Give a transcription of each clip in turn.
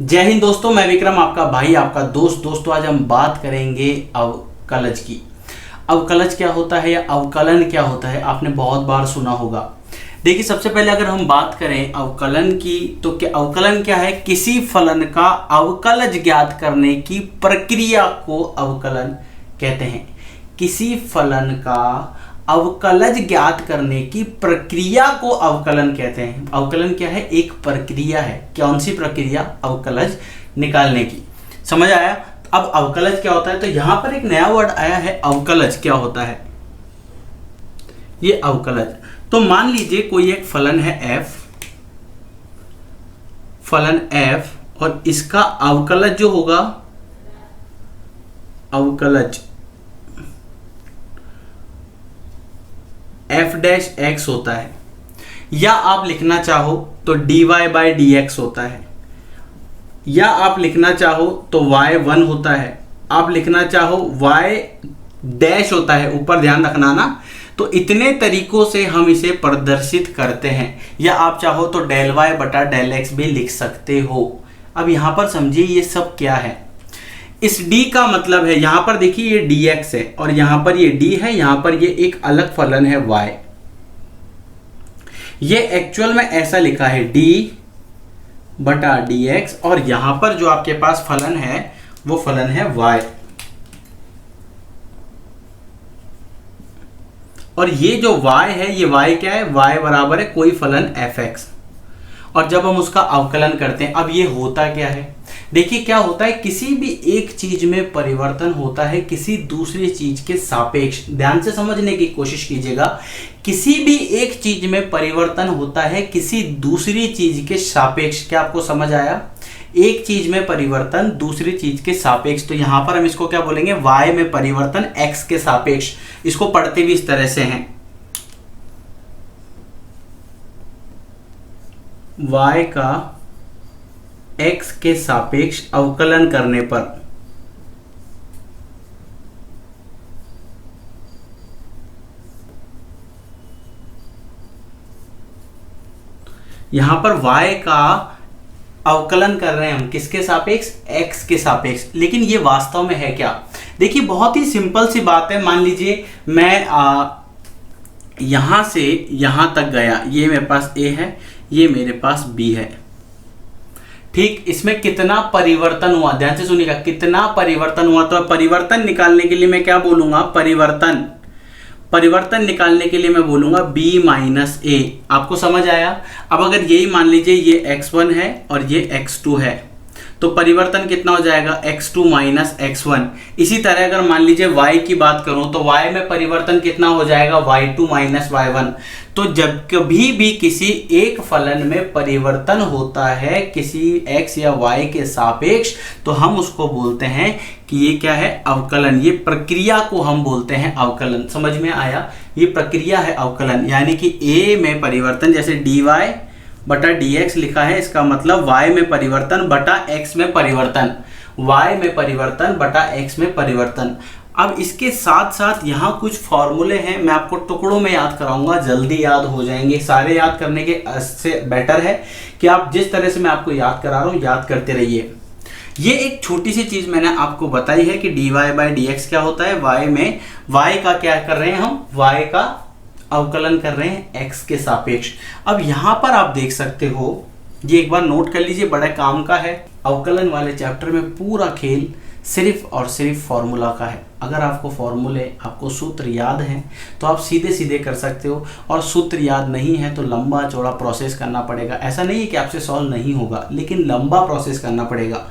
जय हिंद दोस्तों, मैं विक्रम आपका भाई आपका दोस्तों आज हम बात करेंगे अवकलज की। अवकलज क्या होता है या अवकलन क्या होता है, आपने बहुत बार सुना होगा। देखिए, सबसे पहले अगर हम बात करें अवकलन की तो क्या अवकलन क्या है? किसी फलन का अवकलज ज्ञात करने की प्रक्रिया को अवकलन कहते हैं। किसी फलन का अवकलज ज्ञात करने की प्रक्रिया को अवकलन कहते हैं। अवकलन क्या है? एक प्रक्रिया है। कौन सी प्रक्रिया? अवकलज निकालने की। समझ आया? अब अवकलज क्या होता है, तो यहां पर एक नया वर्ड आया है, अवकलज क्या होता है? ये अवकलज, तो मान लीजिए कोई एक फलन है f, फलन f, और इसका अवकलज जो होगा, अवकलज f डैश x होता है, या आप लिखना चाहो तो dy बाई डी एक्स होता है, या आप लिखना चाहो तो y1 होता है, आप लिखना चाहो y डैश होता है, ऊपर ध्यान रखना ना। तो इतने तरीकों से हम इसे प्रदर्शित करते हैं, या आप चाहो तो डेल y बटा डेल x भी लिख सकते हो। अब यहां पर समझिए ये सब क्या है। इस d का मतलब है, यहां पर देखिए ये dx है और यहां पर ये d है, यहां पर ये एक अलग फलन है y। ये एक्चुअल में ऐसा लिखा है d बटा dx, और यहां पर जो आपके पास फलन है वो फलन है y। और ये जो y है, ये y क्या है? y बराबर है कोई फलन fx, और जब हम उसका अवकलन करते हैं, अब ये होता क्या है? देखिए क्या होता है, किसी भी एक चीज में परिवर्तन होता है किसी दूसरी चीज के सापेक्ष। ध्यान से समझने की कोशिश कीजिएगा। किसी भी एक चीज में परिवर्तन होता है किसी दूसरी चीज के सापेक्ष। क्या आपको समझ आया? एक चीज में परिवर्तन दूसरी चीज के सापेक्ष, तो यहां पर हम इसको क्या बोलेंगे? y में परिवर्तन x के सापेक्ष। इसको पढ़ते भी इस तरह से हैं, y का x के सापेक्ष अवकलन करने पर यहां पर y का अवकलन कर रहे हैं हम किसके सापेक्ष? x के सापेक्ष। लेकिन ये वास्तव में है क्या? देखिए बहुत ही सिंपल सी बात है। मान लीजिए मैं यहां से यहां तक गया, ये मेरे पास a है, ये मेरे पास b है, ठीक। इसमें कितना परिवर्तन हुआ? ध्यान से सुनिएगा, कितना परिवर्तन हुआ। तो परिवर्तन निकालने के लिए मैं क्या बोलूंगा? परिवर्तन निकालने के लिए मैं बोलूंगा b माइनस a। आपको समझ आया? अब अगर यही मान लीजिए ये x1 है और ये x2 है, तो परिवर्तन कितना हो जाएगा? x2 minus x1। इसी तरह अगर मान लीजिए y की बात करूं तो y में परिवर्तन कितना हो जाएगा? y2 minus y1। तो जब कभी भी किसी एक फलन में परिवर्तन होता है किसी x या y के सापेक्ष, तो हम उसको बोलते हैं कि ये क्या है? अवकलन। ये प्रक्रिया को हम बोलते हैं अवकलन। समझ में आया? ये प्रक्रिया है अवकलन। यानी कि a में परिवर्तन, जैसे dy बटा dx लिखा है, इसका मतलब y में परिवर्तन बटा x में परिवर्तन, y में परिवर्तन बटा x में परिवर्तन। अब इसके साथ साथ यहाँ कुछ फॉर्मूले हैं, मैं आपको टुकड़ों में याद कराऊंगा, जल्दी याद हो जाएंगे। सारे याद करने के से बेटर है कि आप जिस तरह से मैं आपको याद करा रहा हूँ याद करते रहिए। ये एक छोटी सी चीज मैंने आपको बताई है कि dy बाई dx क्या होता है। y में y का क्या कर रहे हैं हम? y का अवकलन कर रहे हैं x के सापेक्ष। अब यहां पर आप देख सकते हो, ये एक बार नोट कर लीजिए, बड़ा काम का है। अवकलन वाले चैप्टर में पूरा खेल सिर्फ और सिर्फ फॉर्मूला का है। अगर आपको फॉर्मूले, आपको सूत्र याद हैं तो आप सीधे सीधे कर सकते हो, और सूत्र याद नहीं है तो लंबा चौड़ा प्रोसेस करना पड़ेगा। ऐसा नहीं है कि आपसे सॉल्व नहीं होगा, लेकिन लंबा प्रोसेस करना पड़ेगा।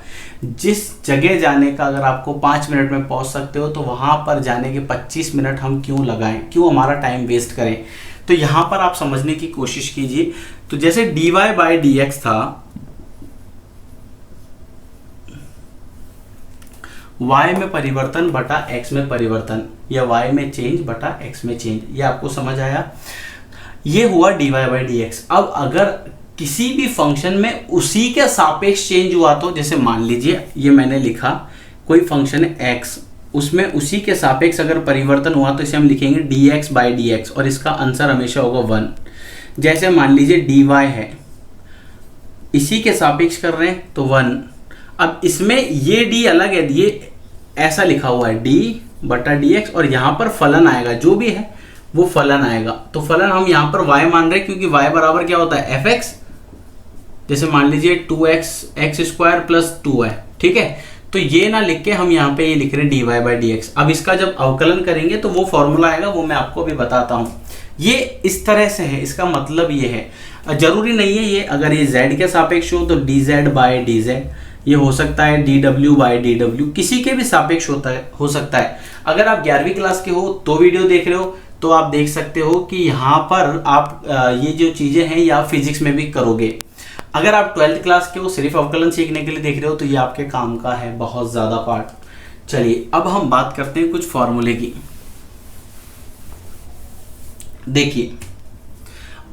जिस जगह जाने का अगर आपको 5 मिनट में पहुंच सकते हो, तो वहां पर जाने के 25 मिनट हम क्यों लगाएं, क्यों हमारा टाइम वेस्ट करें? तो यहां पर आप समझने की कोशिश कीजिए। तो जैसे dy बाई dx था, y में परिवर्तन बटा x में परिवर्तन, या y में चेंज बटा x में चेंज, ये आपको समझ आया? ये हुआ dy बाई dx। अब अगर किसी भी फंक्शन में उसी के सापेक्ष चेंज हुआ, तो जैसे मान लीजिए ये मैंने लिखा, कोई फंक्शन है x, उसमें उसी के सापेक्ष अगर परिवर्तन हुआ तो इसे हम लिखेंगे dx बाई dx, और इसका आंसर हमेशा होगा 1। जैसे मान लीजिए dy है, इसी के सापेक्ष कर रहे हैं तो 1, अब इसमें ये डी अलग है, ये ऐसा लिखा हुआ है डी बटा डी एक्स, और यहाँ पर फलन आएगा, जो भी है वो फलन आएगा। तो फलन हम यहाँ पर y मान रहे हैं, क्योंकि y बराबर क्या होता है, एफ एक्स। जैसे मान लीजिए 2x एक्स स्क्वायर प्लस 2 है, ठीक है। तो ये ना लिख के हम यहाँ पे ये लिख रहे हैं dy बाई डी एक्स। अब इसका जब अवकलन करेंगे तो वो फॉर्मूला आएगा, वो मैं आपको अभी बताता हूँ। ये इस तरह से है, इसका मतलब ये है, जरूरी नहीं है ये अगर ये z के सापेक्ष हो तो dz बाय dz, ये हो सकता है dw बाय dw, किसी के भी सापेक्ष हो सकता है। अगर आप 11वीं क्लास के हो तो वीडियो देख रहे हो तो आप देख सकते हो कि यहाँ पर आप ये जो चीजें हैं ये आप फिजिक्स में भी करोगे। अगर आप 12th क्लास के हो, सिर्फ अवकलन सीखने के लिए देख रहे हो, तो ये आपके काम का है बहुत ज्यादा पार्ट। चलिए अब हम बात करते हैं कुछ फॉर्मूले की। देखिए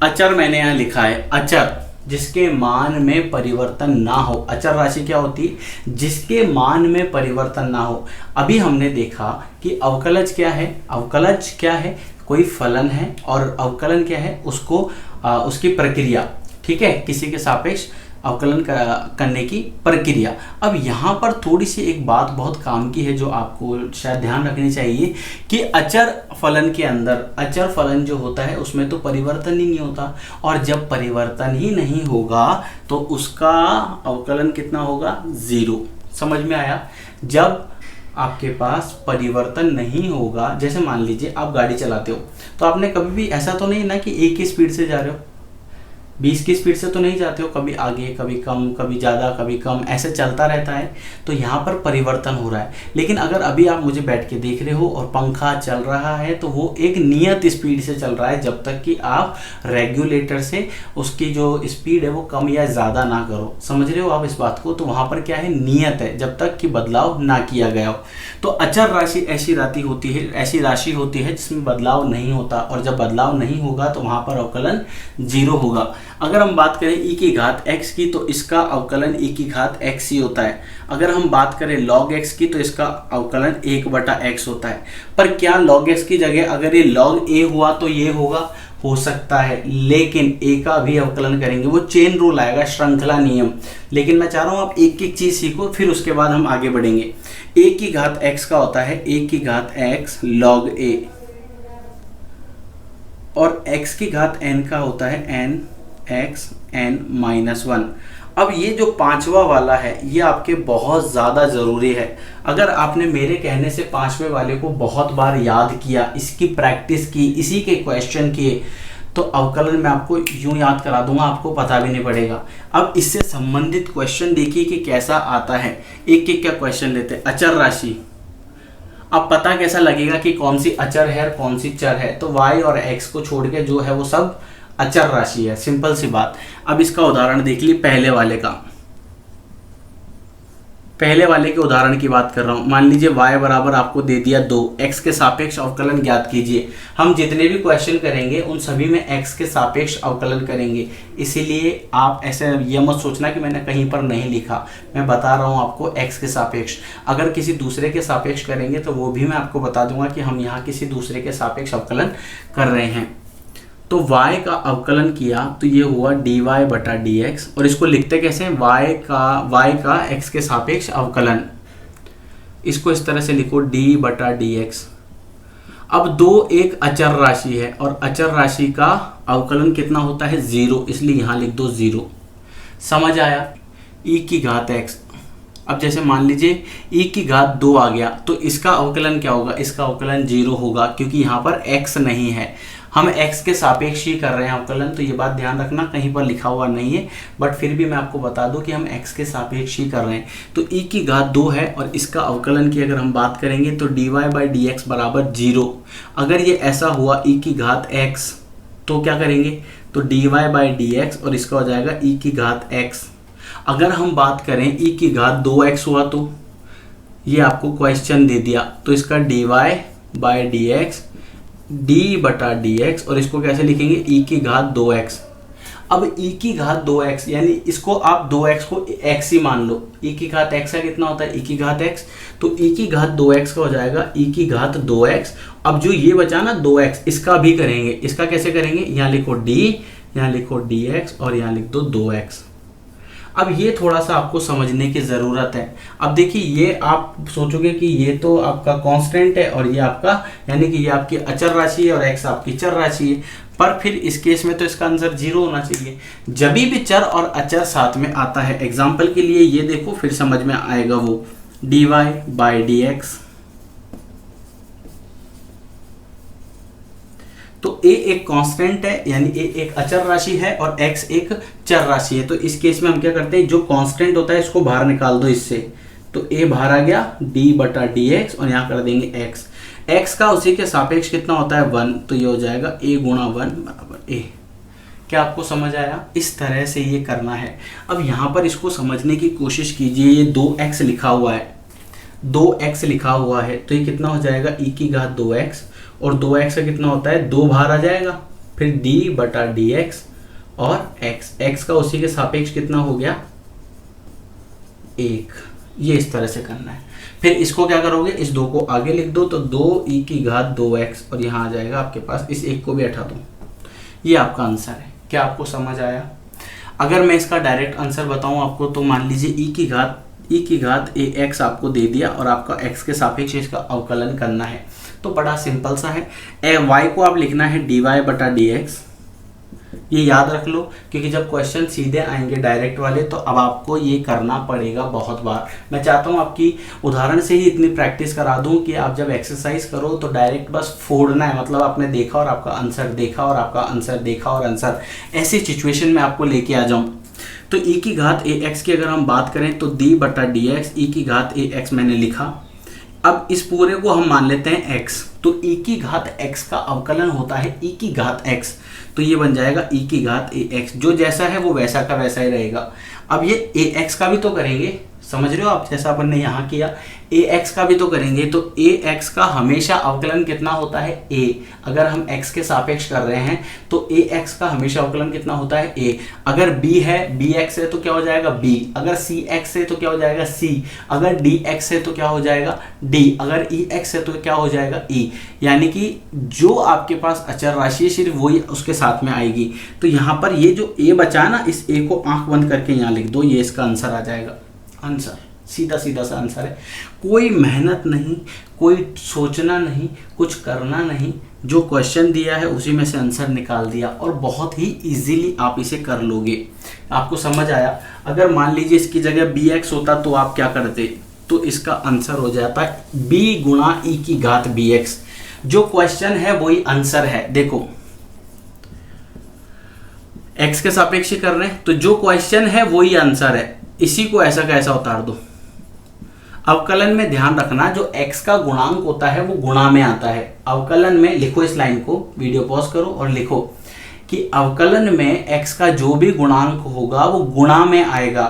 अचर मैंने यहां लिखा है, अचर जिसके मान में परिवर्तन ना हो। अचर राशि क्या होती है, जिसके मान में परिवर्तन ना हो। अभी हमने देखा कि अवकलज क्या है, अवकलज क्या है, कोई फलन है, और अवकलन क्या है, उसको उसकी प्रक्रिया, ठीक है, किसी के सापेक्ष अवकलन करने की प्रक्रिया। अब यहाँ पर थोड़ी सी एक बात बहुत काम की है जो आपको शायद ध्यान रखनी चाहिए कि अचर फलन के अंदर, अचर फलन जो होता है उसमें तो परिवर्तन ही नहीं होता, और जब परिवर्तन ही नहीं होगा तो उसका अवकलन कितना होगा, 0। समझ में आया। जब आपके पास परिवर्तन नहीं होगा, जैसे मान लीजिए आप गाड़ी चलाते हो तो आपने कभी भी ऐसा तो नहीं ना कि एक ही स्पीड से जा रहे हो, 20 की स्पीड से तो नहीं जाते हो, कभी आगे कभी कम, कभी ज़्यादा कभी कम, ऐसे चलता रहता है। तो यहाँ पर परिवर्तन हो रहा है। लेकिन अगर अभी आप मुझे बैठ के देख रहे हो और पंखा चल रहा है तो वो एक नियत स्पीड से चल रहा है, जब तक कि आप रेगुलेटर से उसकी जो स्पीड है वो कम या ज़्यादा ना करो। समझ रहे हो आप इस बात को। तो वहाँ पर क्या है, नियत है, जब तक कि बदलाव ना किया गया हो। तो अचर राशि ऐसी राशि होती है जिसमें बदलाव नहीं होता, और जब बदलाव नहीं होगा तो वहाँ पर अवकलन 0 होगा। अगर हम बात करें e की घात x की तो इसका अवकलन e की घात x ही होता है। अगर हम बात करें log x की तो इसका अवकलन 1/x होता है। पर क्या log x की जगह अगर ये log a हुआ तो ये होगा, हो सकता है, लेकिन a का भी अवकलन करेंगे, वो चेन रूल आएगा, श्रृंखला नियम। लेकिन मैं चाह रहा हूं आप एक एक चीज सीखो, फिर उसके बाद हम आगे बढ़ेंगे। a की घात x का होता है a की घात x log a, और x की घात n का होता है n x n-1। अब ये जो पांचवा वाला है ये आपके बहुत ज़्यादा ज़रूरी है। अगर आपने मेरे कहने से पांचवे वाले को बहुत बार याद किया, इसकी प्रैक्टिस की, इसी के क्वेश्चन किए, तो अवकलन मैं आपको यूं याद करा दूंगा, आपको पता भी नहीं पड़ेगा। अब इससे संबंधित क्वेश्चन देखिए कि कैसा आता है। एक एक क्या क्वेश्चन लेते हैं। अचर राशि, अब पता कैसा लगेगा कि कौन सी अचर है और कौन सी चर है। तो y और x को छोड़ के जो है वो सब अचर राशि है, सिंपल सी बात। अब इसका उदाहरण देख ली, पहले वाले के उदाहरण की बात कर रहा हूं। मान लीजिए y बराबर आपको दे दिया 2, x के सापेक्ष अवकलन ज्ञात कीजिए। हम जितने भी क्वेश्चन करेंगे उन सभी में x के सापेक्ष अवकलन करेंगे। इसीलिए आप ऐसे ये मत सोचना कि मैंने कहीं पर नहीं लिखा, मैं बता रहा हूं आपको x के सापेक्ष। अगर किसी दूसरे के सापेक्ष करेंगे तो वो भी मैं आपको बता दूंगा कि हम यहाँ किसी दूसरे के सापेक्ष अवकलन कर रहे हैं। तो y का अवकलन किया तो ये हुआ dy बटा dx, और इसको लिखते कैसे हैं, y का x के सापेक्ष अवकलन। इसको इस तरह से लिखो d बटा dx। अब 2 एक अचर राशि है और अचर राशि का अवकलन कितना होता है, 0, इसलिए यहाँ लिख दो 0। समझ आया। e की घात x, अब जैसे मान लीजिए e की घात 2 आ गया तो इसका अवकलन क्या होगा, इसका अवकलन 0 होगा, क्योंकि यहाँ पर x नहीं है, हम x के सापेक्ष ही कर रहे हैं अवकलन। तो ये बात ध्यान रखना, कहीं पर लिखा हुआ नहीं है, बट फिर भी मैं आपको बता दूं कि हम x के सापेक्ष ही कर रहे हैं। तो e की घात 2 है और इसका अवकलन की अगर हम बात करेंगे तो dy बाई dx बराबर 0। अगर ये ऐसा हुआ e की घात x तो क्या करेंगे, तो dy बाई dx और इसका हो जाएगा e की घात x। अगर हम बात करें e की घात 2x हुआ तो ये आपको क्वेश्चन दे दिया, तो इसका dy बाई dx d बटा dx, और इसको कैसे लिखेंगे, e की घात 2x। अब e की घात 2x यानी इसको आप 2x को x ही मान लो। e की घात x का कितना होता है, e की घात x, तो e की घात 2x का हो जाएगा e की घात 2x। अब जो ये बचा ना 2x, इसका भी करेंगे। इसका कैसे करेंगे, यहाँ लिखो d, यहाँ लिखो dx और यहाँ लिख दो 2x। अब ये थोड़ा सा आपको समझने की ज़रूरत है। अब देखिए, ये आप सोचोगे कि ये तो आपका कांस्टेंट है और ये आपका, यानी कि ये आपकी अचर राशि है और x आपकी चर राशि है, पर फिर इस केस में तो इसका आंसर 0 होना चाहिए। जब भी चर और अचर साथ में आता है, एग्जाम्पल के लिए ये देखो, फिर समझ में आएगा वो dy/dx, तो a एक कांस्टेंट है, यानी a एक अचर राशि है और x एक चर राशि है। तो इस केस में हम क्या करते हैं, जो कांस्टेंट होता है इसको बाहर निकाल दो इससे, तो a बाहर आ गया d/dx और यहाँ कर देंगे x का उसी के सापेक्ष कितना होता है 1, तो ये हो जाएगा a गुणा 1 बराबर a। क्या आपको समझ आया? इस तरह से ये करना है। अब यहाँ पर इसको समझने की कोशिश कीजिए। ये 2x लिखा हुआ है, 2x लिखा हुआ है, तो ये कितना हो जाएगा e⁻²x, और 2x का कितना होता है 2 बाहर आ जाएगा, फिर d/dx और x का उसी के सापेक्ष कितना हो गया 1। ये इस तरह से करना है। फिर इसको क्या करोगे, इस 2 को आगे लिख दो, तो 2e⁻²x और यहाँ आ जाएगा आपके पास, इस 1 को भी हटा दो। ये आपका आंसर है। क्या आपको समझ आया? अगर मैं इसका डायरेक्ट आंसर बताऊं आपको, तो मान लीजिए e⁻ax आपको दे दिया और आपका x के सापेक्ष इसका अवकलन करना है, तो बड़ा सिंपल सा है। y को आप लिखना है dy/dx। ये याद रख लो, क्योंकि जब क्वेश्चन सीधे आएंगे डायरेक्ट वाले, तो अब आपको ये करना पड़ेगा बहुत बार। मैं चाहता हूँ आपकी उदाहरण से ही इतनी प्रैक्टिस करा दूँ कि आप जब एक्सरसाइज करो तो डायरेक्ट बस फोड़ना है, मतलब आपने देखा और आपका आंसर, देखा और आपका आंसर, देखा और आंसर, ऐसी सिचुएशन में आपको लेके आ जाऊँ। तो e⁻ax की अगर हम बात करें तो d/dx, e⁻ax मैंने लिखा। अब इस पूरे को हम मान लेते हैं x, तो e⁻x का अवकलन होता है e⁻x, तो ये बन जाएगा e⁻ax। जो जैसा है वो वैसा का वैसा ही रहेगा। अब ये ax का भी तो करेंगे, समझ रहे हो आप, जैसा अपन ने यहाँ किया ax का भी तो करेंगे, तो ax का हमेशा अवकलन कितना होता है a। अगर हम x के सापेक्ष कर रहे हैं तो ax का हमेशा अवकलन कितना होता है a। अगर b है, bx है तो क्या हो जाएगा b, अगर cx है तो क्या हो जाएगा c, अगर dx है तो क्या हो जाएगा d, अगर ex है तो क्या हो जाएगा e। यानी कि जो आपके पास अचर राशि है सिर्फ वही उसके साथ में आएगी। तो यहाँ पर ये जो a बचा ना, इस a को आंख बंद करके यहाँ लिख दो, ये इसका आंसर आ जाएगा। आंसर सीधा सीधा सा आंसर है, कोई मेहनत नहीं, कोई सोचना नहीं, कुछ करना नहीं, जो क्वेश्चन दिया है उसी में से आंसर निकाल दिया और बहुत ही इजीली आप इसे कर लोगे। आपको समझ आया? अगर मान लीजिए इसकी जगह bx होता तो आप क्या करते, तो इसका आंसर हो जाता है b गुणा e⁻bx। जो क्वेश्चन है वही आंसर है। देखो x के सापेक्ष कर रहे हैं, तो जो क्वेश्चन है वही आंसर है, इसी को ऐसा का ऐसा उतार दो। अवकलन में ध्यान रखना, जो x का गुणांक होता है वो गुणा में आता है। अवकलन में लिखो, इस लाइन को वीडियो पॉज करो और लिखो कि अवकलन में x का जो भी गुणांक होगा वो गुणा में आएगा।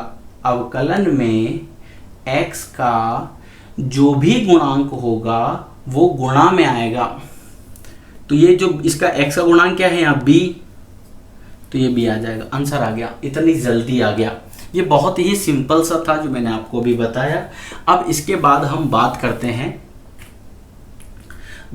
अवकलन में x का जो भी गुणांक होगा वो गुणा में आएगा। तो ये जो इसका x का गुणांक क्या है यहाँ b, तो ये b आ जाएगा। आंसर आ गया, इतनी जल्दी आ गया। ये बहुत ही सिंपल सा था जो मैंने आपको भी बताया। अब इसके बाद हम बात करते हैं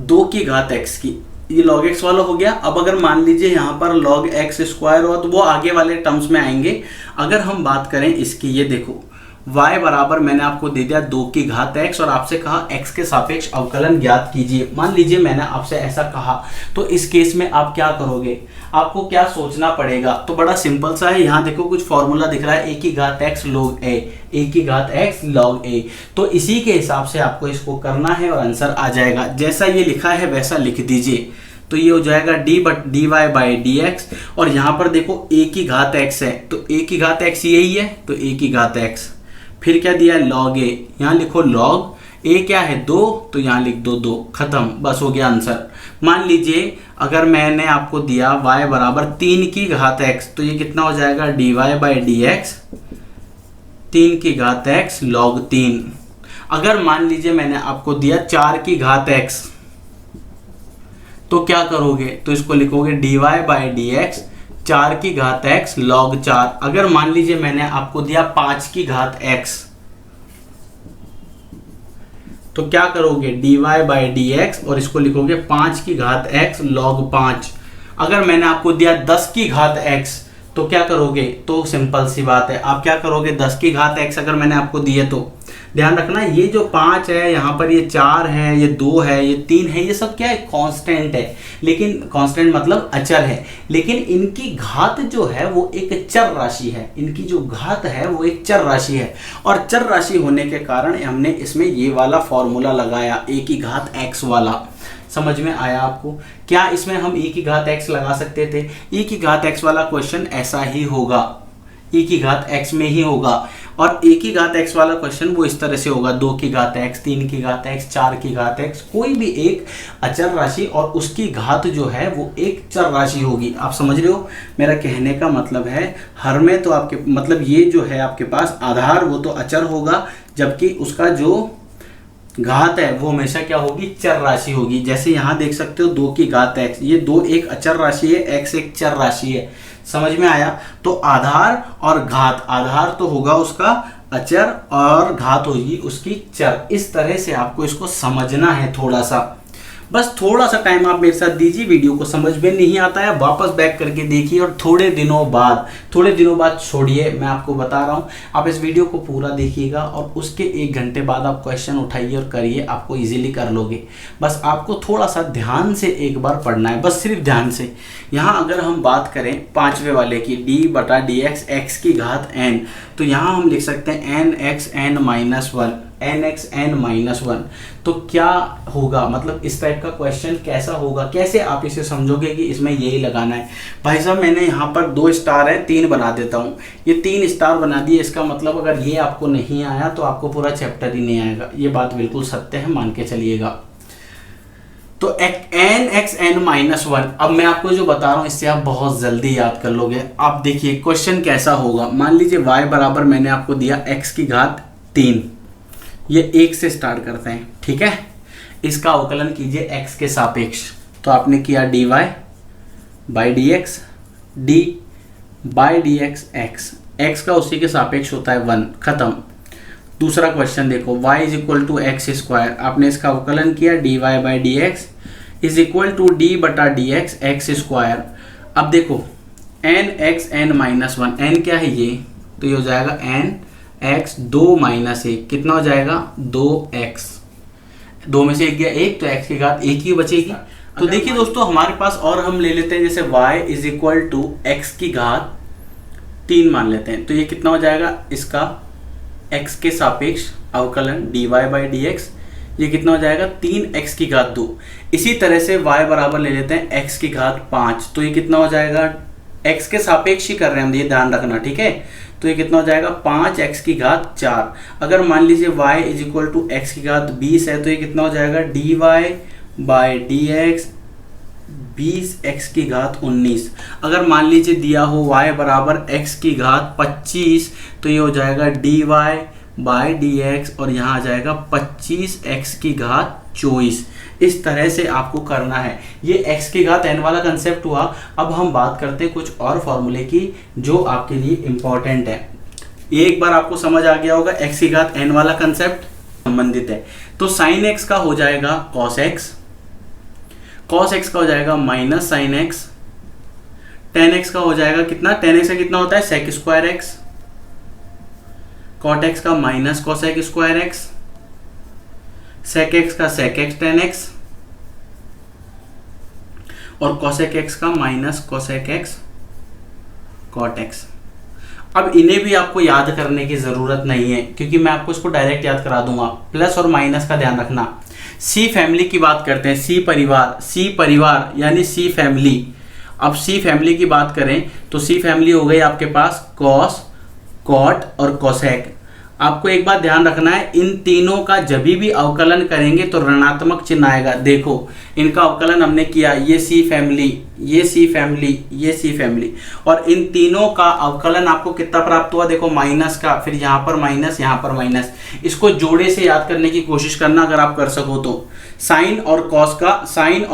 2⁻x की। ये log x वाला हो गया। अब अगर मान लीजिए यहाँ पर log x² हुआ तो वो आगे वाले टर्म्स में आएंगे। अगर हम बात करें इसकी, ये देखो y बराबर मैंने आपको दे दिया 2⁻x और आपसे कहा x के सापेक्ष अवकलन ज्ञात कीजिए। मान लीजिए मैंने आपसे ऐसा कहा, तो इस केस में आप क्या करोगे, आपको क्या सोचना पड़ेगा? तो बड़ा सिंपल सा है। यहाँ देखो कुछ फॉर्मूला दिख रहा है, a⁻x log a, a⁻x log a। तो इसी के हिसाब से आपको इसको करना है और आंसर आ जाएगा। जैसा ये लिखा है वैसा लिख दीजिए, तो ये हो जाएगा dy/dx। और यहाँ पर देखो a⁻x है, तो a⁻x यही है, तो a⁻x। फिर क्या दिया है log a, यहाँ लिखो log a क्या है 2, तो यहाँ लिख दो 2, खत्म, बस हो गया आंसर। मान लीजिए अगर मैंने आपको दिया y बराबर 3⁻x, तो ये कितना हो जाएगा dy/dx 3⁻x log 3। अगर मान लीजिए मैंने आपको दिया 4⁻x, तो क्या करोगे, तो इसको लिखोगे dy/dx 4⁻x log 4। अगर मान लीजिए मैंने आपको दिया 5⁻x, तो क्या करोगे dy/dx और इसको लिखोगे 5⁻x log 5। अगर मैंने आपको दिया 10⁻x, तो क्या करोगे, तो सिंपल सी बात है, आप क्या करोगे 10 की घात x अगर मैंने आपको दिए तो ध्यान रखना ये जो 5 है, यहाँ पर ये 4 है, ये 2 है, ये 3 है, ये सब क्या है, कांस्टेंट है। लेकिन कांस्टेंट मतलब अचर है, लेकिन इनकी घात जो है वो एक चर राशि है। इनकी जो घात है वो एक चर राशि है, और चर राशि होने के कारण हमने इसमें ये वाला फॉर्मूला लगाया, a की घात x वाला। समझ में आया आपको? क्या इसमें हम e की घात x लगा सकते थे? e की घात x वाला क्वेश्चन ऐसा ही होगा, e की घात x में ही होगा, और a की घात x वाला क्वेश्चन वो इस तरह से होगा, 2 की घात x, 3 की घात x, 4 की घात x, कोई भी एक अचर राशि और उसकी घात जो है वो एक चर राशि होगी। आप समझ रहे हो? मेरा कहने का मतलब है हर में तो आपके मतलब ये जो है आपके पास आधार वो तो अचर होगा, जबकि उसका जो घात है वो हमेशा क्या होगी, चर राशि होगी। जैसे यहाँ देख सकते हो 2 की घात x, ये 2 एक अचर राशि है, x एक चर राशि है। समझ में आया? तो आधार और घात, आधार तो होगा उसका अचर और घात होगी उसकी चर। इस तरह से आपको इसको समझना है थोड़ा सा, बस थोड़ा सा टाइम आप मेरे साथ दीजिए। वीडियो को समझ में नहीं आता है वापस बैक करके देखिए, और थोड़े दिनों बाद छोड़िए, मैं आपको बता रहा हूँ। आप इस वीडियो को पूरा देखिएगा और उसके 1 घंटे बाद आप क्वेश्चन उठाइए और करिए, आपको इजीली कर लोगे। बस आपको थोड़ा सा ध्यान से एक बार पढ़ना है, बस सिर्फ ध्यान से। यहाँ अगर हम बात करें 5वें वाले की d/dx x की घात n, तो यहाँ हम लिख सकते हैं nxn-1, nxn-1। तो क्या होगा, मतलब इस टाइप का क्वेश्चन कैसा होगा, कैसे आप इसे समझोगे कि इसमें यही लगाना है। भाई साहब मैंने यहाँ पर 2 स्टार है, 3 बना देता हूँ, ये 3 स्टार बना दिए। इसका मतलब अगर ये आपको नहीं आया तो आपको पूरा चैप्टर ही नहीं आएगा, ये बात बिल्कुल सत्य है, मान के चलिएगा। तो nxn-1, अब मैं आपको जो बता रहा हूँ इससे आप बहुत जल्दी याद कर लोगे। आप देखिए क्वेश्चन कैसा होगा। मान लीजिए y बराबर मैंने आपको दिया x की घात 3, ये 1 से स्टार्ट करते हैं, ठीक है। इसका अवकलन कीजिए x के सापेक्ष, तो आपने किया dy/dx, d/dx x का उसी के सापेक्ष होता है 1, खत्म। दूसरा क्वेश्चन देखो, y = x², आपने इसका अवकलन किया dy/dx = d/dx x²। अब देखो nxn-1, n क्या है ये, तो ये हो जाएगा nx 2 - 1, कितना हो जाएगा 2x, 2 में से 1 गया 1, तो x की घात 1 ही बचेगी। तो देखिए दोस्तों हमारे पास और हम ले लेते हैं, जैसे y = x की घात 3 मान लेते हैं, तो ये कितना हो जाएगा, इसका x के सापेक्ष अवकलन dy/dx, ये कितना हो जाएगा 3x की घात 2। इसी तरह से y बराबर ले लेते हैं x की घात 5, तो ये कितना हो जाएगा, x के सापेक्ष ही कर रहे हैं हम, ये ध्यान रखना, ठीक है। तो ये कितना हो जाएगा 5x की घात 4। अगर मान लीजिए y = x की घात 20 है, तो ये कितना हो जाएगा dy/dx 20x की घात 19। अगर मान लीजिए दिया हो y बराबर x की घात 25, तो ये हो जाएगा dy/dx और यहाँ आ जाएगा 25x की घात 24। इस तरह से आपको करना है। ये x की घात n वाला कंसेप्ट हुआ। अब हम बात करते हैं कुछ और फॉर्मूले की जो आपके लिए इंपॉर्टेंट है। ये एक बार आपको समझ आ गया होगा, x की घात n वाला कंसेप्ट संबंधित है। तो sin x का हो जाएगा cos x, cos x का हो जाएगा minus sin x, tan x का हो जाएगा कितना, tan x का कितना होता है sec²x, cot x का माइनस cosec²x, sec x का sec x tan x, और cosec x का minus cosec x cot x। अब इन्हें भी आपको याद करने की जरूरत नहीं है, क्योंकि मैं आपको इसको डायरेक्ट याद करा दूंगा। प्लस और माइनस का ध्यान रखना। सी फैमिली की बात करते हैं, सी परिवार यानी सी फैमिली। अब सी फैमिली की बात करें तो सी फैमिली हो गई आपके पास cos, cot और cosec। आपको एक बात ध्यान रखना है, इन तीनों का जब भी अवकलन करेंगे तो ऋणात्मक चिन्ह आएगा। देखो इनका अवकलन हमने किया, ये सी फैमिली, ये सी फैमिली, ये सी फैमिली, और इन तीनों का अवकलन आपको कितना प्राप्त हुआ, देखो माइनस का, फिर यहाँ पर माइनस, यहाँ पर माइनस। इसको जोड़े से याद करने की कोशिश करना अगर आप कर सको तो। साइन और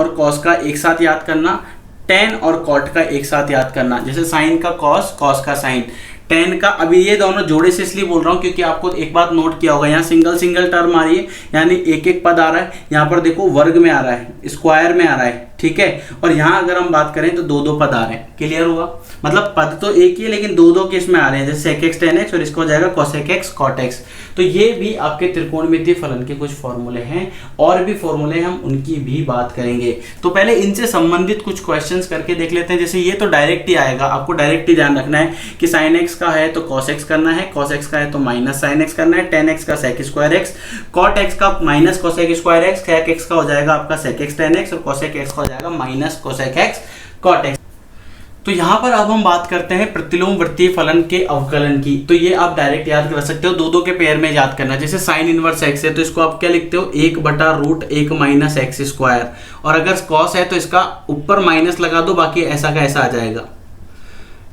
कॉस का एक साथ याद करना, टेन और कॉट का एक साथ याद करना। जैसे साइन का कॉस, कॉस का साइन, टेन का। अभी ये दोनों जोड़े से इसलिए बोल रहा हूँ क्योंकि आपको एक बात नोट किया होगा, यहाँ सिंगल टर्म आ रही है, यानी एक एक पद आ रहा है। यहाँ पर देखो वर्ग में आ रहा है, स्क्वायर में आ रहा है, ठीक है। और यहाँ अगर हम बात करें तो दो दो पद आ रहे हैं, क्लियर हुआ, मतलब पद तो एक ही है लेकिन दो दो किस में आ रहे हैं, जैसे sec x tan x और इसको हो जाएगा cosec x cot x। तो ये भी आपके त्रिकोणमितीय फलन के कुछ फॉर्मूले हैं, और भी फॉर्मूले हम उनकी भी बात करेंगे। तो पहले इनसे संबंधित कुछ क्वेश्चंस करके देख लेते हैं। जैसे ये तो डायरेक्ट ही आएगा, आपको डायरेक्ट ही ध्यान रखना है कि sin x का है तो cos x करना है, cos x का है तो माइनस sin x करना है, tan x का sec square x, cot x का minus cosec square x, sec x का हो जाएगा आपका sec x tan x और cosec x का हो जाएगा minus cosec x cot x। तो यहाँ पर अब हम बात करते हैं प्रतिलोम वृत्तीय फलन के अवकलन की। तो ये आप डायरेक्ट याद कर सकते हो, दो दो के पेयर में याद करना। जैसे साइन इनवर्स एक्स है तो इसको आप क्या लिखते हो, 1/√1 माइनस एक्स स्क्वायर, और अगर कॉस है तो इसका ऊपर माइनस लगा दो, बाकी ऐसा का ऐसा आ जाएगा।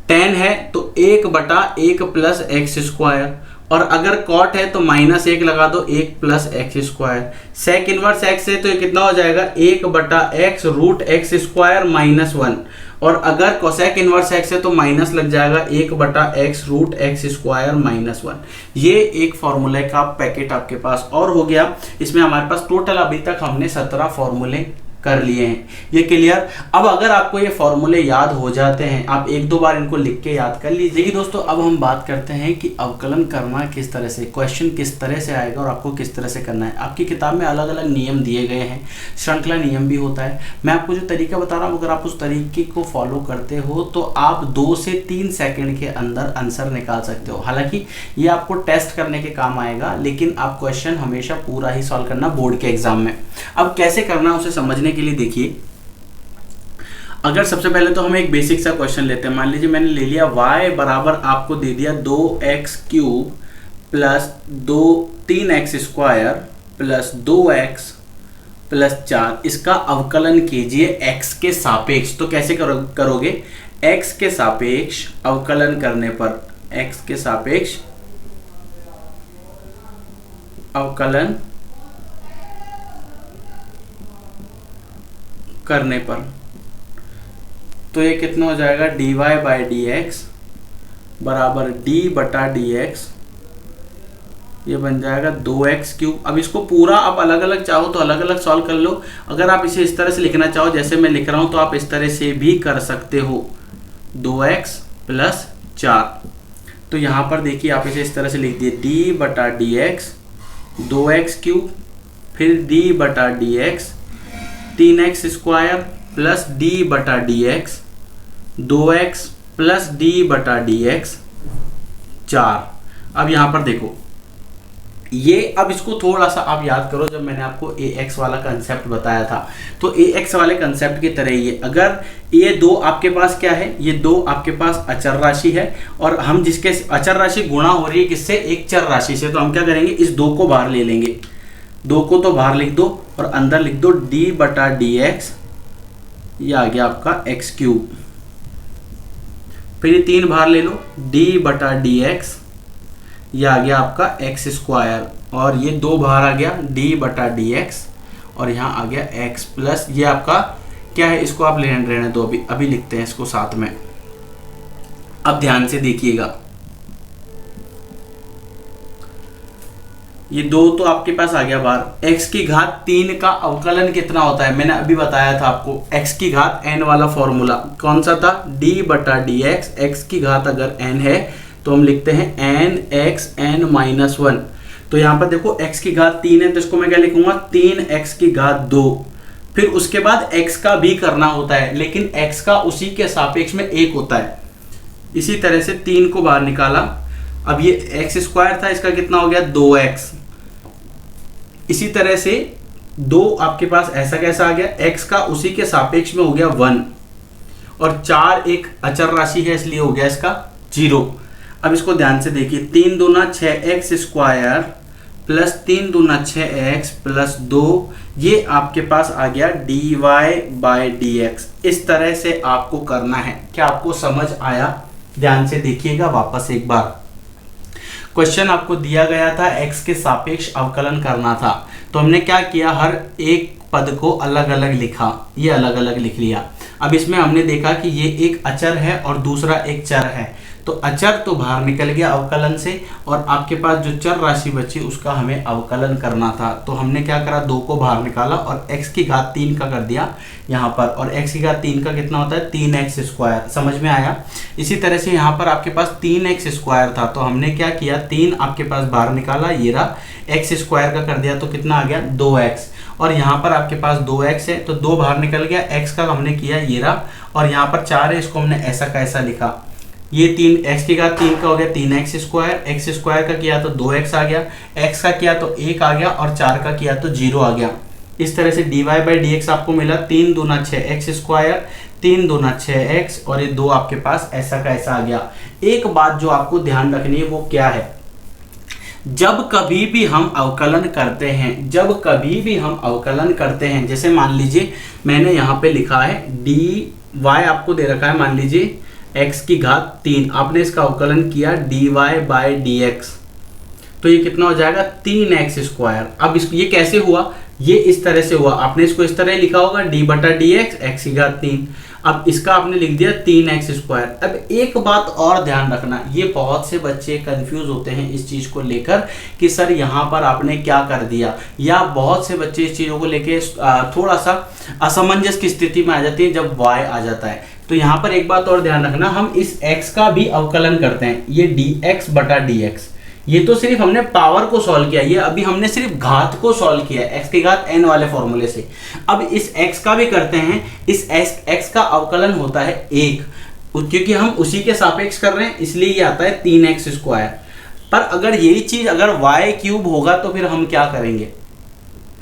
टेन है तो 1/1 प्लस एक्स स्क्वायर, और अगर कॉट है तो -1 लगा दो, 1 plus x square. Sec inverse x है तो ये कितना हो जाएगा, 1/x रूट एक्स स्क्वायर -1, और अगर कोसेक इनवर्स एक्स है तो माइनस लग जाएगा 1/x रूट एक्स स्क्वायर -1। ये एक फॉर्मूले का पैकेट आपके पास और हो गया। इसमें हमारे पास टोटल अभी तक हमने 17 फॉर्मूले कर लिए हैं, ये क्लियर। अब अगर आपको ये फॉर्मूले याद हो जाते हैं, आप एक दो बार इनको लिख के याद कर लीजिए। दोस्तों अब हम बात करते हैं कि अवकलन करना किस तरह से, क्वेश्चन किस तरह से आएगा और आपको किस तरह से करना है। आपकी किताब में अलग अलग नियम दिए गए हैं, श्रृंखला नियम भी होता है। मैं आपको जो तरीका बता रहा हूँ, अगर आप उस तरीके को फॉलो करते हो तो आप 2 से 3 सेकेंड के अंदर आंसर निकाल सकते हो। हालांकि ये आपको टेस्ट करने के काम आएगा, लेकिन आप क्वेश्चन हमेशा पूरा ही सॉल्व करना बोर्ड के एग्जाम में। अब कैसे करना है उसे समझने के लिए देखिए, अगर सबसे पहले तो हम एक बेसिक सा क्वेश्चन लेते हैं। मान लीजिए मैंने ले लिया y बराबर आपको दे दिया 2x cube plus 3x square plus 2x plus 4, इसका अवकलन कीजिए x के सापेक्ष। तो कैसे करोगे, x के सापेक्ष अवकलन करने पर, x के सापेक्ष अवकलन करने पर, तो ये कितना हो जाएगा, dy/dx बराबर d/dx, ये बन जाएगा 2x क्यूब। अब इसको पूरा आप अलग अलग चाहो तो अलग अलग सॉल्व कर लो। अगर आप इसे इस तरह से लिखना चाहो जैसे मैं लिख रहा हूं, तो आप इस तरह से भी कर सकते हो, 2x प्लस 4। तो यहां पर देखिए आप इसे इस तरह से लिख दिए, d/dx 2x क्यूब, फिर d/dx 3x square plus d/dx 2x plus d/dx 4। अब यहां पर देखो ये, अब इसको थोड़ा सा आप याद करो, जब मैंने आपको ax वाला कंसेप्ट बताया था, तो ax वाले कंसेप्ट की तरह ही है। अगर ये 2 आपके पास क्या है, ये 2 आपके पास अचर राशि है, और हम जिसके अचर राशि गुणा हो रही है किससे, एक चर राशि से, तो हम क्या करेंगे, इस 2 को बाहर ले लेंगे। 2 को तो बाहर लिख दो और अंदर लिख दो d/dx, ये आ गया आपका x क्यूब। फिर ये 3 बाहर ले लो, d/dx, ये आ गया आपका x स्क्वायर, और ये 2 बाहर आ गया d/dx, और यहाँ आ गया x प्लस, ये आपका क्या है, इसको आप रहने दो, अभी लिखते हैं इसको साथ में। अब ध्यान से देखिएगा, ये 2 तो आपके पास आ गया बाहर। x की घात 3 का अवकलन कितना होता है, मैंने अभी बताया था आपको, x की घात n वाला फॉर्मूला कौन सा था, d/dx, x की घात अगर n है तो हम लिखते हैं nx n-1। तो यहाँ पर देखो x की घात 3 है, तो इसको मैं क्या लिखूंगा, 3x की घात 2। फिर उसके बाद x का भी करना होता है, लेकिन x का उसी के सापेक्ष में 1 होता है। इसी तरह से 3 को बाहर निकाला, अब ये x स्क्वायर था, इसका कितना हो गया, 2x। इसी तरह से 2 आपके पास ऐसा कैसा आ गया, x का उसी के सापेक्ष में हो गया 1, और 4 एक अचर राशि है इसलिए हो गया इसका 0। अब इसको ध्यान से देखिए, 3 दूना 6x स्क्वायर प्लस 3 दूना 6x प्लस 2, ये आपके पास आ गया dy/dx। इस तरह से आपको करना है। क्या आपको समझ आया, ध्यान से देखिएगा वापस एक बार। क्वेश्चन आपको दिया गया था, x के सापेक्ष अवकलन करना था, तो हमने क्या किया, हर एक पद को अलग अलग लिखा, ये अलग अलग लिख लिया। अब इसमें हमने देखा कि ये एक अचर है और दूसरा एक चर है, तो अचर तो बाहर निकल गया अवकलन से, और आपके पास जो चर राशि बची उसका हमें अवकलन करना था। तो हमने क्या करा, 2 को बाहर निकाला और x की घात 3 का कर दिया यहाँ पर, और x की घात 3 का कितना होता है 3x स्क्वायर। समझ में आया। इसी तरह से यहाँ पर आपके पास 3x स्क्वायर था, तो हमने क्या किया, 3 आपके पास बाहर निकाला, ये रहा, x स्क्वायर का कर दिया तो कितना आ गया 2x, और यहाँ पर आपके पास 2x है तो 2 बाहर निकल गया, x का हमने किया ये रहा, और यहाँ पर 4 है, इसको हमने ऐसा का ऐसा लिखा, ये 3x की घात 3 का हो गया 3x स्क्वायर, x स्क्वायर का किया तो 2x आ गया, x का किया तो 1 आ गया, और 4 का किया तो 0 आ गया। इस तरह से dy बाई dx आपको मिला 3 दूना 6x स्क्वायर, 3 दूना 6x, और ये 2 आपके पास ऐसा का ऐसा आ गया। एक बात जो आपको ध्यान रखनी है वो क्या है, जब कभी भी हम अवकलन करते हैं, जब कभी भी हम अवकलन करते हैं, जैसे मान लीजिए मैंने यहाँ पे लिखा है dy आपको दे रखा है, मान लीजिए x की घात 3, आपने इसका अवकलन किया dy बाई dx, तो ये कितना हो जाएगा 3x स्क्वायर। अब इस ये कैसे हुआ, ये इस तरह से हुआ, आपने इसको इस तरह लिखा होगा d बटा dx x की घात 3, अब इसका आपने लिख दिया 3x स्क्वायर। अब एक बात और ध्यान रखना, ये बहुत से बच्चे कंफ्यूज होते हैं इस चीज को लेकर कि सर यहाँ पर आपने क्या कर दिया, या बहुत से बच्चे इस चीजों को लेके थोड़ा सा असमंजस की स्थिति में आ जाती है जब y आ जाता है। तो यहाँ पर एक बात और ध्यान रखना, हम इस x का भी अवकलन करते हैं, ये dx बटा dx, ये तो सिर्फ हमने पावर को सॉल्व किया, ये अभी हमने सिर्फ घात को सॉल्व किया x की घात n वाले फॉर्मूले से। अब इस x का भी करते हैं, इस x का अवकलन होता है 1, क्योंकि हम उसी के सापेक्ष कर रहे हैं इसलिए ये आता है 3x स्क्वायर। पर अगर यही चीज अगर y क्यूब होगा तो फिर हम क्या करेंगे,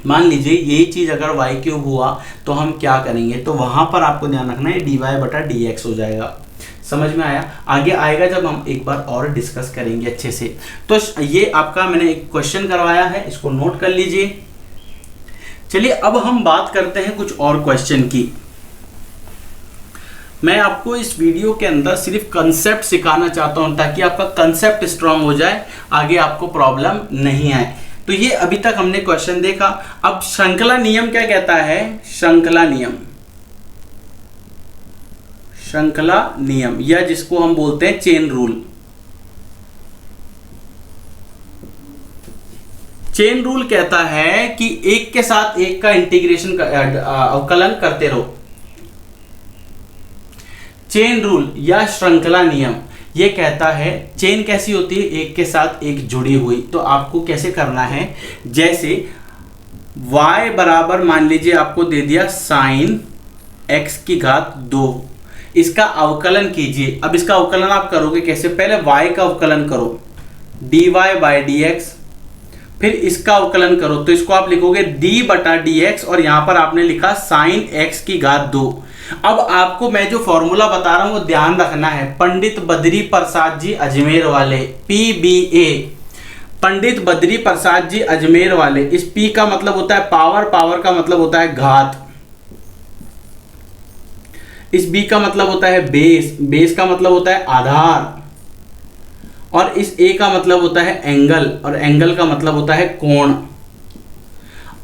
मान लीजिए यही चीज अगर y क्यूब हुआ तो हम क्या करेंगे, तो वहां पर आपको ध्यान रखना है dy बटा dx हो जाएगा। समझ में आया। आगे आएगा जब हम एक बार और डिस्कस करेंगे अच्छे से। तो ये आपका मैंने एक क्वेश्चन करवाया है, इसको नोट कर लीजिए। चलिए अब हम बात करते हैं कुछ और क्वेश्चन की। मैं आपको इस वीडियो के अंदर सिर्फ कंसेप्ट सिखाना चाहता हूं ताकि आपका कंसेप्ट स्ट्रांग हो जाए, आगे आपको प्रॉब्लम नहीं आए। तो ये अभी तक हमने क्वेश्चन देखा। अब श्रृंखला नियम क्या कहता है, श्रृंखला नियम, श्रृंखला नियम या जिसको हम बोलते हैं चेन रूल। चेन रूल कहता है कि एक के साथ एक का इंटीग्रेशन अवकलन करते रहो। चेन रूल या श्रृंखला नियम ये कहता है चेन कैसी होती है, एक के साथ एक जुड़ी हुई। तो आपको कैसे करना है, जैसे y बराबर मान लीजिए आपको दे दिया साइन x की घात 2, इसका अवकलन कीजिए। अब इसका अवकलन आप करोगे कैसे, पहले y का अवकलन करो dy बाई dx, फिर इसका अवकलन करो तो इसको आप लिखोगे d बटा dx, और यहां पर आपने लिखा साइन x की घात 2। अब आपको मैं जो फॉर्मूला बता रहा हूं वो ध्यान रखना है, पंडित बद्री प्रसाद जी अजमेर वाले, PBA, पंडित बद्री प्रसाद जी अजमेर वाले। इस P का मतलब होता है पावर, पावर का मतलब होता है घात, इस B का मतलब होता है बेस, बेस का मतलब होता है आधार, और इस A का मतलब होता है एंगल, और एंगल का मतलब होता है कोण।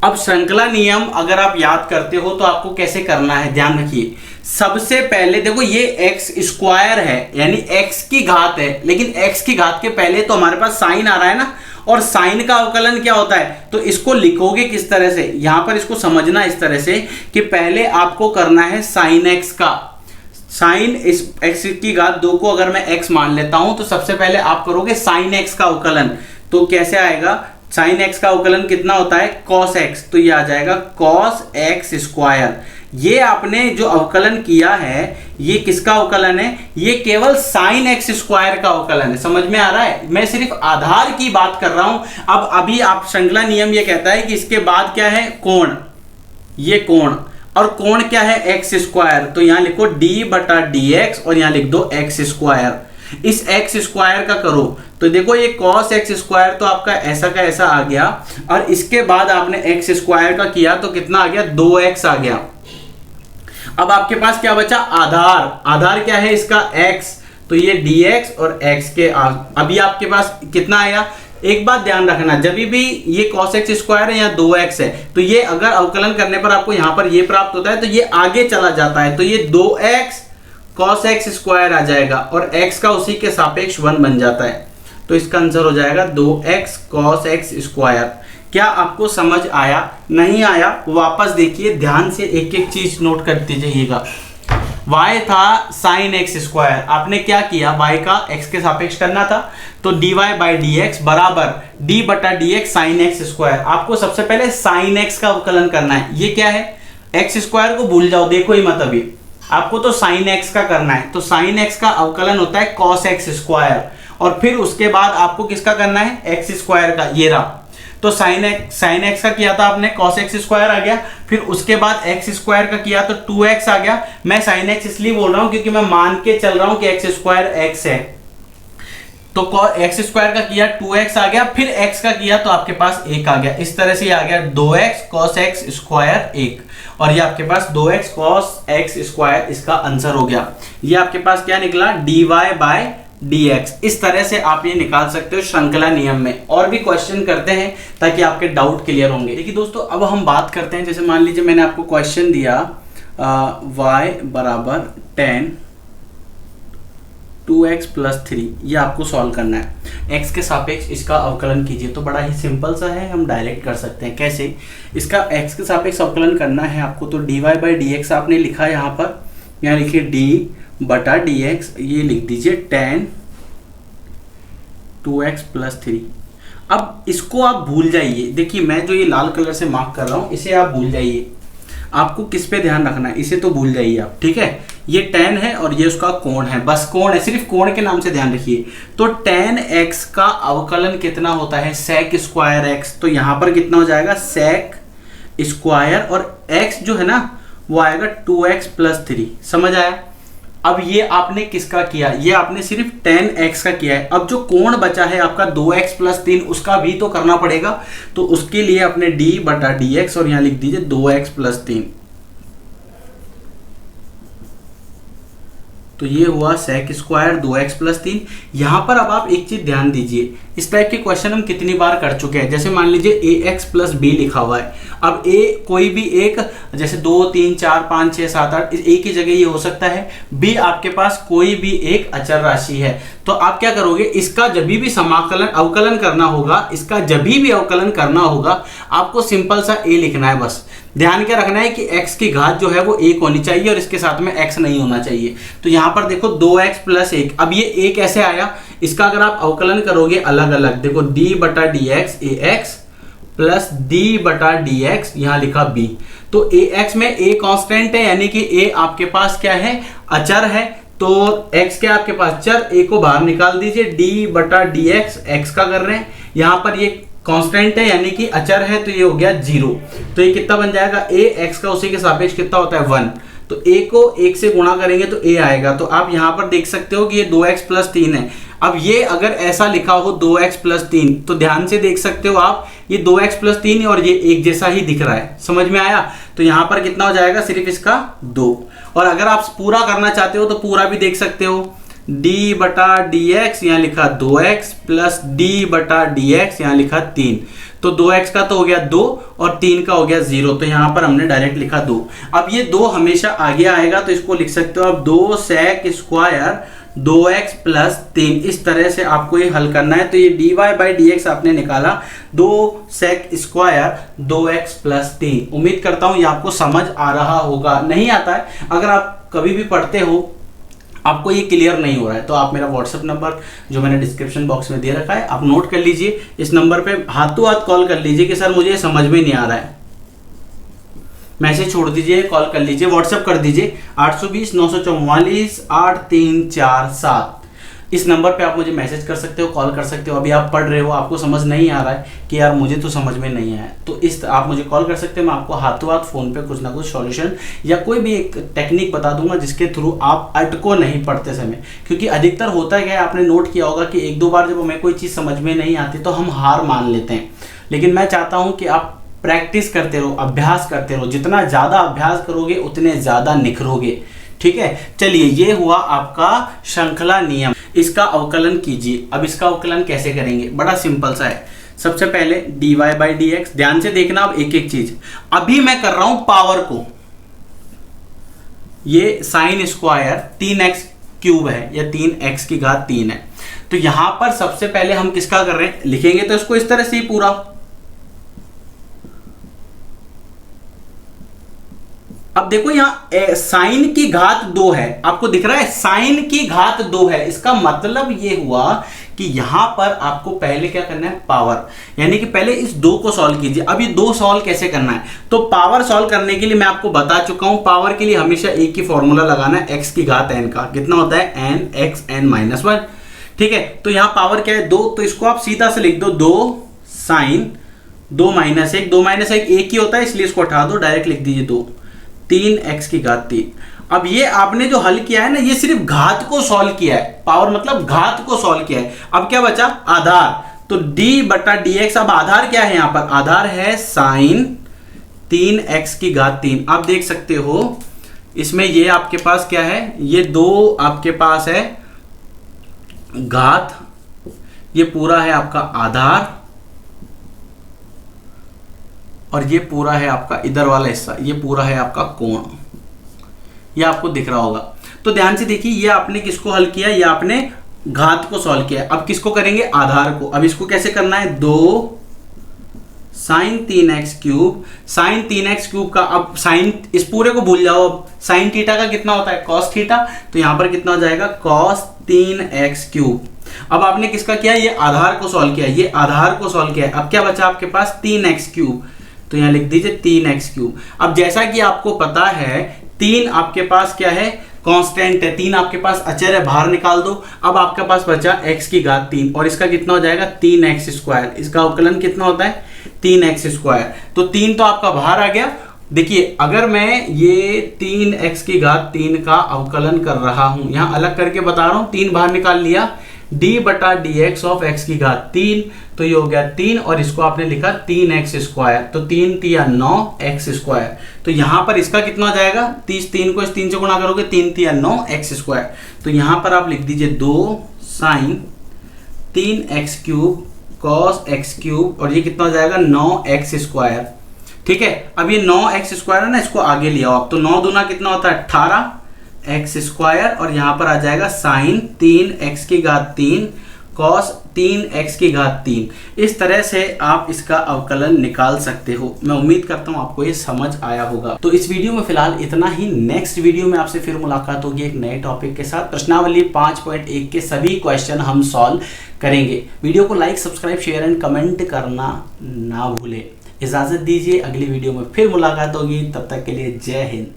अब श्रृंखला नियम अगर आप याद करते हो तो आपको कैसे करना है, ध्यान रखिए। सबसे पहले देखो ये x स्क्वायर है यानी x की घात है, लेकिन x की घात के पहले तो हमारे पास साइन आ रहा है ना, और साइन का अवकलन क्या होता है, तो इसको लिखोगे किस तरह से, यहां पर इसको समझना इस तरह से कि पहले आपको करना है साइन x का, साइन इस x की घात 2 को अगर मैं x मान लेता हूं तो सबसे पहले आप करोगे साइन x का अवकलन। तो कैसे आएगा, साइन x का अवकलन कितना होता है cos x, तो ये आ जाएगा cos x स्क्वायर। ये आपने जो अवकलन किया है ये किसका अवकलन है, ये केवल साइन x स्क्वायर का अवकलन है। समझ में आ रहा है, मैं सिर्फ आधार की बात कर रहा हूं। अब अभी आप श्रृंखला नियम ये कहता है कि इसके बाद क्या है, कोण, ये कोण, और कोण क्या है x स्क्वायर, तो यहां लिखो d बटा dx और यहां लिख दो x स्क्वायर। इस x स्क्वायर का करो तो देखो ये cos x स्क्वायर तो आपका ऐसा का ऐसा आ गया, और इसके बाद आपने x स्क्वायर का किया तो कितना आ गया, 2x आ गया। अब आपके पास क्या बचा, आधार, आधार क्या है इसका x, तो ये dx और x के अभी आपके पास कितना आया। एक बात ध्यान रखना, जब भी ये cos x स्क्वायर है या 2x है तो ये अगर अवकलन करने पर आपको यहां पर ये प्राप्त होता है तो ये आगे चला जाता है, तो ये 2x cos x स्क्वायर आ जाएगा और x का उसी के सापेक्ष 1 बन जाता है, तो इसका आंसर हो जाएगा 2x cos x स्क्वायर। क्या आपको समझ आया? नहीं आया वापस देखिए, ध्यान से एक एक चीज नोट करते जाइएगा। y था sin x स्क्वायर, आपने क्या किया, y का x के सापेक्ष करना था, तो dy बाई डी एक्स बराबर d बटा D x sine x square. आपको सबसे पहले sin x का अवकलन करना है। ये क्या है, x स्क्वायर को भूल जाओ, देखो ही मत अभी, आपको तो sin x का करना है। तो sin x का अवकलन होता है cos x स्क्वायर, और फिर उसके बाद आपको किसका करना है, x स्क्वायर का। ये रहा, तो sin x का किया था आपने, cos x स्क्वायर आ गया, फिर उसके बाद x स्क्वायर का किया तो 2x आ गया। मैं sin x इसलिए बोल रहा हूं क्योंकि मैं मान के चल रहा हूं कि x स्क्वायर x है, तो x स्क्वायर का किया 2x आ गया, फिर x का किया तो आपके पास 1 आ गया। इस तरह से आ गया 2x cos x स्क्वायर 1, और ये आपके पास 2x cos x स्क्वायर इसका आंसर हो गया। ये आपके पास क्या निकला, dy बाय dx। इस तरह से आप ये निकाल सकते हो श्रृंखला नियम में। और भी क्वेश्चन करते हैं ताकि आपके डाउट क्लियर होंगे। देखिए दोस्तों, अब हम बात करते हैं, जैसे मान लीजिए मैंने आपको क्वेश्चन दिया y बराबर 10 2x प्लस 3, ये आपको सॉल्व करना है। x के सापेक्ष इसका अवकलन कीजिए, तो बड़ा ही सिंपल सा है, हम डायरेक्ट कर सकते हैं। कैसे, इसका x के सापेक्ष अवकलन करना है आपको, तो dy बाई डी एक्स आपने लिखा है यहाँ पर, यहाँ लिखिए d बटा डी एक्स, ये लिख दीजिए 10 2x प्लस 3। अब इसको आप भूल जाइए, देखिए मैं जो ये लाल कलर से मार्क कर रहा हूं इसे आप भूल जाइए। आपको किस पे ध्यान रखना है, इसे तो भूल जाइए आप, ठीक है। ये tan है और ये उसका कोण है, बस कोण है, सिर्फ कोण के नाम से ध्यान रखिए। तो tan x का अवकलन कितना होता है, sec स्क्वायर x, तो यहां पर कितना हो जाएगा sec स्क्वायर, और x जो है ना वो आएगा 2x प्लस 3। समझ आया? अब ये आपने किसका किया, ये आपने सिर्फ tan x का किया है। अब जो कोण बचा है आपका 2x प्लस 3, उसका भी तो करना पड़ेगा, तो उसके लिए अपने d बटा डी एक्स, और यहां लिख दीजिए 2x प्लस 3। तो ये हुआ sec स्क्वायर 2x प्लस 3। यहां पर अब आप एक चीज ध्यान दीजिए, इस टाइप के क्वेश्चन हम कितनी बार कर चुके हैं। जैसे मान लीजिए ax प्लस b लिखा हुआ है, अब a कोई भी एक, जैसे 2 3 4 5 6 7 8, a की जगह ये हो सकता है, b आपके पास कोई भी एक अचर राशि है। तो आप क्या करोगे, इसका जब भी समाकलन अवकलन करना होगा, इसका जब भी अवकलन करना होगा, आपको सिंपल सा a लिखना है। बस ध्यान क्या रखना है कि x की घात जो है वो 1 होनी चाहिए और इसके साथ में x नहीं होना चाहिए। तो यहां पर देखो 2x प्लस 1, अब ये 1 कैसे आया, इसका अगर आप अवकलन करोगे अलग अलग, देखो d बटा D x ax plus d बटा डी एक्स, यहां लिखा b। तो ax में a कांस्टेंट है, यानी कि a आपके पास क्या है, अचर है, तो x क्या आपके पास चर, a को बाहर निकाल दीजिए, d बटा डी एक्स, x का कर रहे हैं, यहां पर ये कांस्टेंट है यानी कि अचर है, तो ये हो गया 0। तो ये कितना बन जाएगा, a x का उसी के सापेक्ष कितना होता है 1, तो a को 1 से गुणा करेंगे तो a आएगा। तो आप यहां पर देख सकते हो कि ये 2x प्लस 3 है। अब ये अगर ऐसा लिखा हो 2x प्लस 3, तो ध्यान से देख सकते हो आप, ये 2x प्लस 3 है और ये एक जैसा ही दिख रहा है। समझ में आया? तो यहां पर कितना हो जाएगा, सिर्फ इसका 2। और अगर आप पूरा करना चाहते हो तो पूरा भी देख सकते हो, d बटा डी एक्स, यहाँ लिखा 2x प्लस d बटा डी एक्स, यहाँ लिखा 3। तो 2x का तो हो गया 2 और 3 का हो गया 0, तो यहां पर हमने डायरेक्ट लिखा 2। अब ये 2 हमेशा आगे आएगा, तो इसको लिख सकते हो आप 2 sec स्क्वायर 2x प्लस 3। इस तरह से आपको ये हल करना है। तो ये dy बाई डी एक्स आपने निकाला 2 sec स्क्वायर 2x प्लस 3। उम्मीद करता हूं ये आपको समझ आ रहा होगा। नहीं आता है, अगर आप कभी भी पढ़ते हो आपको ये क्लियर नहीं हो रहा है, तो आप मेरा व्हाट्सएप नंबर जो मैंने डिस्क्रिप्शन बॉक्स में दे रखा है, आप नोट कर लीजिए। इस नंबर पे हाथों हाथ कॉल कर लीजिए कि सर मुझे समझ में नहीं आ रहा है, मैसेज छोड़ दीजिए, कॉल कर लीजिए, व्हाट्सएप कर दीजिए 820 944 8347। इस नंबर पे आप मुझे मैसेज कर सकते हो, कॉल कर सकते हो। अभी आप पढ़ रहे हो, आपको समझ नहीं आ रहा है कि यार मुझे तो समझ में नहीं आया, तो आप मुझे कॉल कर सकते हो। मैं आपको हाथों हाथ फ़ोन पे कुछ ना कुछ सॉल्यूशन या कोई भी एक टेक्निक बता दूंगा जिसके थ्रू आप अटको नहीं पढ़ते समय। क्योंकि अधिकतर होता क्या है, आपने नोट किया होगा कि 1-2 बार जब हमें कोई चीज़ समझ में नहीं आती तो हम हार मान लेते हैं। लेकिन मैं चाहता हूँ कि आप प्रैक्टिस करते रहो, अभ्यास करते रहो। जितना ज़्यादा अभ्यास करोगे उतने ज़्यादा निखरोगे। ठीक है, चलिए ये हुआ आपका श्रृंखला नियम। इसका अवकलन कीजिए। अब इसका अवकलन कैसे करेंगे, बड़ा सिंपल सा है। सबसे पहले dy बाई डी एक्स, ध्यान से देखना अब एक एक चीज। अभी मैं कर रहा हूं पावर को, ये साइन स्क्वायर 3x क्यूब है या 3x की घात 3 है। तो यहां पर सबसे पहले हम किसका कर रहे हैं, लिखेंगे तो इसको इस तरह से ही पूरा। अब देखो यहां साइन की घात 2 है, आपको दिख रहा है साइन की घात 2 है। इसका मतलब ये हुआ कि यहां पर आपको पहले क्या करना है, पावर, यानी कि पहले इस 2 को सॉल्व कीजिए। अब ये 2 सॉल्व कैसे करना है, तो पावर सॉल्व करने के लिए मैं आपको बता चुका हूं, पावर के लिए हमेशा एक ही फॉर्मूला लगाना है, x की घात n का कितना होता है, n x n माइनस 1। ठीक है, तो यहां पावर क्या है 2, तो इसको आप सीधा से लिख दो 2 साइन 2 माइनस 1, 2 माइनस 1 एक ही होता है इसलिए इसको हटा दो, डायरेक्ट लिख दीजिए 2 3x की घात 3। अब ये आपने जो हल किया है ना, ये सिर्फ घात को सॉल्व किया है, पावर मतलब घात को सॉल्व किया है। अब क्या बचा, आधार, तो d बटा dx। अब आधार क्या है, यहां पर आधार है साइन 3x की घात 3। आप देख सकते हो इसमें ये आपके पास क्या है, ये 2 आपके पास है घात, ये पूरा है आपका आधार, और ये पूरा है आपका इधर वाला हिस्सा, ये पूरा है आपका कोण, ये आपको दिख रहा होगा। तो ध्यान से देखिए, ये आपने किसको हल किया, ये आपने घात को सॉल्व किया। अब किसको करेंगे, आधार को। अब इसको कैसे करना है, 2 sine 3x cube, sign 3x cube का, अब साइन इस पूरे को भूल जाओ, अब साइन थीटा का कितना होता है, कॉस थीटा, तो यहां पर कितना हो जाएगा, कॉस 3x क्यूब। अब आपने किसका किया, ये आधार को सॉल्व किया, ये आधार को सॉल्व किया। अब क्या बचा आपके पास, 3x क्यूब, तो यहां लिख दीजिए 3x क्यूब। अब जैसा कि आपको पता है 3 आपके पास क्या है, कांस्टेंट है, 3 आपके पास अचर है, बाहर निकाल दो। अब आपके पास बचा x की घात 3, और इसका कितना हो जाएगा 3x स्क्वायर, इसका अवकलन कितना होता है 3x स्क्वायर। तो 3 तो आपका बाहर आ गया। देखिए अगर मैं ये 3x की घात 3 का अवकलन कर रहा हूं, यहां अलग करके बता रहा हूं, 3 बाहर निकाल लिया, d बटा dx ऑफ x की घात 3, तो ये हो गया 3, और इसको आपने लिखा 3x स्क्वायर, तो 3 तिया 9x स्क्वायर। तो यहां पर इसका कितना हो जाएगा, 3 को इस 3 से गुणा करोगे, 3 तिया 9x स्क्वायर। तो यहां पर आप लिख दीजिए 2 sine 3x cube cos x cube, और ये कितना हो जाएगा 9x स्क्वायर। ठीक है, अब ये 9x स्क्वायर है ना, इसको आगे लिया आप, तो 9 दूना कितना होता है 18 x स्क्वायर, और यहां पर आ जाएगा साइन 3x की घात 3 कॉस 3x की घात 3। इस तरह से आप इसका अवकलन निकाल सकते हो। मैं उम्मीद करता हूं आपको ये समझ आया होगा। तो इस वीडियो में फिलहाल इतना ही। नेक्स्ट वीडियो में आपसे फिर मुलाकात होगी एक नए टॉपिक के साथ। प्रश्नावली 5.1 के सभी क्वेश्चन हम सॉल्व करेंगे। वीडियो को like, subscribe, share and comment करना ना भूलें। इजाजत दीजिए, अगली वीडियो में फिर मुलाकात होगी, तब तक के लिए जय हिंद।